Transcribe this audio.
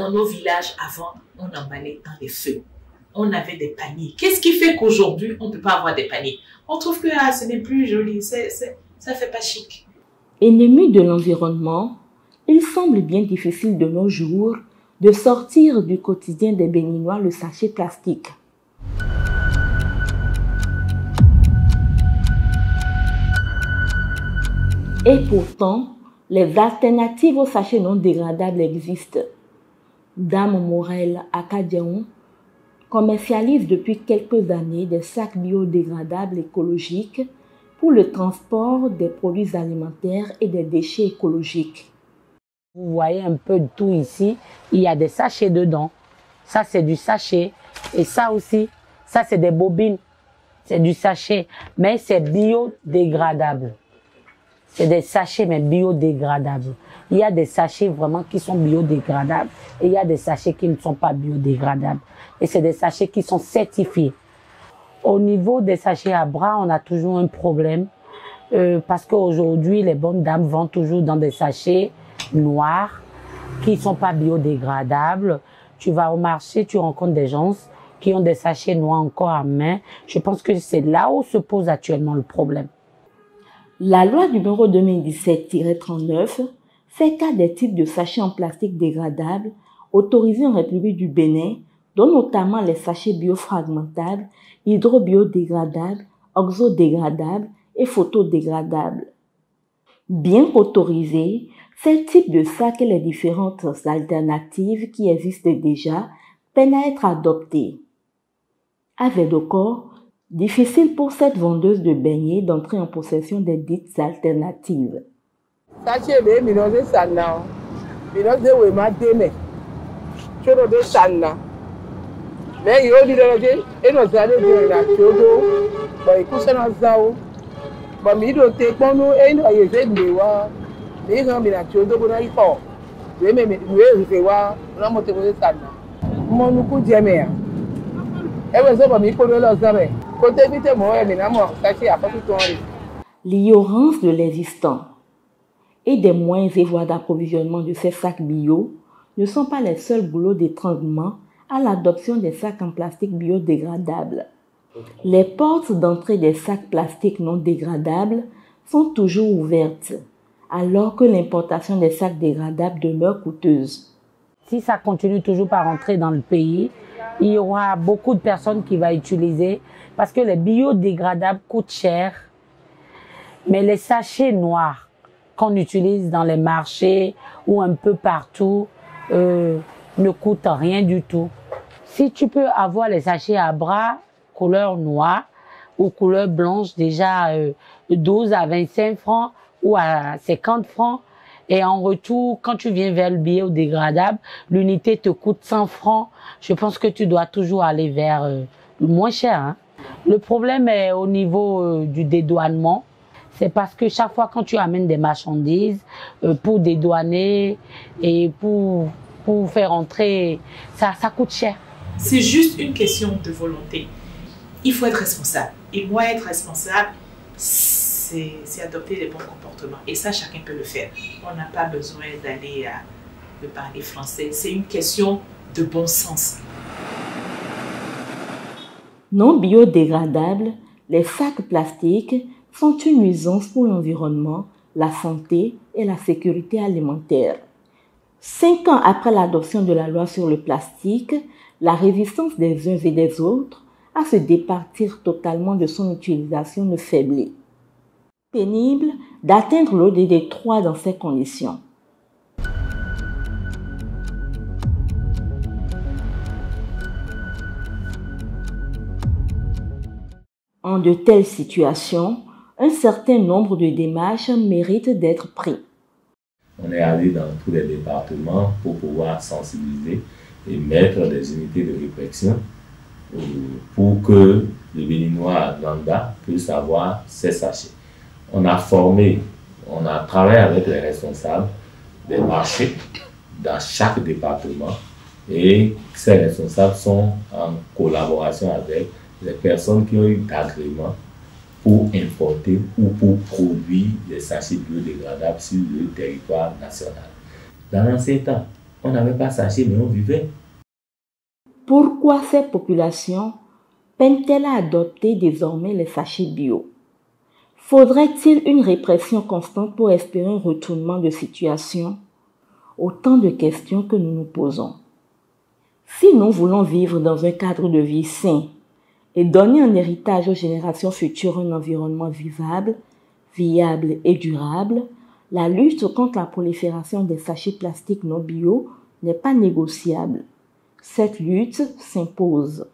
Dans nos villages, avant, on emballait dans les feux. On avait des paniers. Qu'est-ce qui fait qu'aujourd'hui, on ne peut pas avoir des paniers? On trouve que ce n'est plus joli, ça ne fait pas chic. Ennemi de l'environnement, il semble bien difficile de nos jours de sortir du quotidien des Béninois le sachet plastique. Et pourtant, les alternatives aux sachets non dégradables existent. Dame Morel à Kadiaon commercialise depuis quelques années des sacs biodégradables écologiques pour le transport des produits alimentaires et des déchets écologiques. Vous voyez un peu de tout ici, il y a des sachets dedans. Ça, c'est du sachet. Et ça aussi, ça, c'est des bobines. C'est du sachet, mais c'est biodégradable. C'est des sachets, mais biodégradables. Il y a des sachets vraiment qui sont biodégradables et il y a des sachets qui ne sont pas biodégradables. Et c'est des sachets qui sont certifiés. Au niveau des sachets à bras, on a toujours un problème parce qu'aujourd'hui, les bonnes dames vendent toujours dans des sachets noirs qui ne sont pas biodégradables. Tu vas au marché, tu rencontres des gens qui ont des sachets noirs encore à main. Je pense que c'est là où se pose actuellement le problème. La loi numéro 2017-39 fait cas des types de sachets en plastique dégradables autorisés en République du Bénin, dont notamment les sachets biofragmentables, hydrobiodégradables, oxodégradables et photodégradables. Bien qu'autorisés, ces types de sacs et les différentes alternatives qui existent déjà peinent à être adoptés. Avec le corps, difficile pour cette vendeuse de beignets d'entrer en possession des dites alternatives. Sachet be minoze sana, minoze we mademe, choro de sana. Mais yo di loje, eno zale de la chodo, ba ikusa na zao, ba mi do te ponu eno ayeze ndewa, ni ga mi na chodo bona ifo, we we wa na mo te mo sana. Mo nu ku jeme ya. Ewe zo ba mi ko lo zabe. L'ignorance de l'existant et des moyens et voies d'approvisionnement de ces sacs bio ne sont pas les seuls boulots d'étranglement à l'adoption des sacs en plastique biodégradables. Les portes d'entrée des sacs plastiques non dégradables sont toujours ouvertes, alors que l'importation des sacs dégradables demeure coûteuse. Si ça continue toujours par rentrer dans le pays, il y aura beaucoup de personnes qui vont utiliser parce que les biodégradables coûtent cher. Mais les sachets noirs qu'on utilise dans les marchés ou un peu partout ne coûtent rien du tout. Si tu peux avoir les sachets à bras couleur noire ou couleur blanche déjà 12 à 25 francs ou à 50 francs, et en retour, quand tu viens vers le biodégradable, l'unité te coûte 100 francs. Je pense que tu dois toujours aller vers le moins cher. Hein. Le problème est au niveau du dédouanement. C'est parce que chaque fois quand tu amènes des marchandises pour dédouaner et pour faire entrer, ça coûte cher. C'est juste une question de volonté. Il faut être responsable. Et moi, être responsable, c'est adopter les bons comportements. Et ça, chacun peut le faire. On n'a pas besoin d'aller de parler français. C'est une question de bon sens. Non biodégradables, les sacs plastiques sont une nuisance pour l'environnement, la santé et la sécurité alimentaire. 5 ans après l'adoption de la loi sur le plastique, la résistance des uns et des autres à se départir totalement de son utilisation ne faiblit. Pénible d'atteindre l'ODD 3 dans ces conditions. En de telles situations, un certain nombre de démarches méritent d'être prises. On est allé dans tous les départements pour pouvoir sensibiliser et mettre des unités de répression pour que le Béninois lambda puisse avoir ses sachets. On a formé, on a travaillé avec les responsables des marchés dans chaque département et ces responsables sont en collaboration avec les personnes qui ont eu d'agrément pour importer ou pour produire des sachets biodégradables sur le territoire national. Dans l'ancien temps, On n'avait pas sachet, mais on vivait. Pourquoi ces populations peinent-elles à adopter désormais les sachets bio? Faudrait-il une répression constante pour espérer un retournement de situation? Autant de questions que nous nous posons. Si nous voulons vivre dans un cadre de vie sain et donner en héritage aux générations futures un environnement vivable, viable et durable, la lutte contre la prolifération des sachets plastiques non bio n'est pas négociable. Cette lutte s'impose.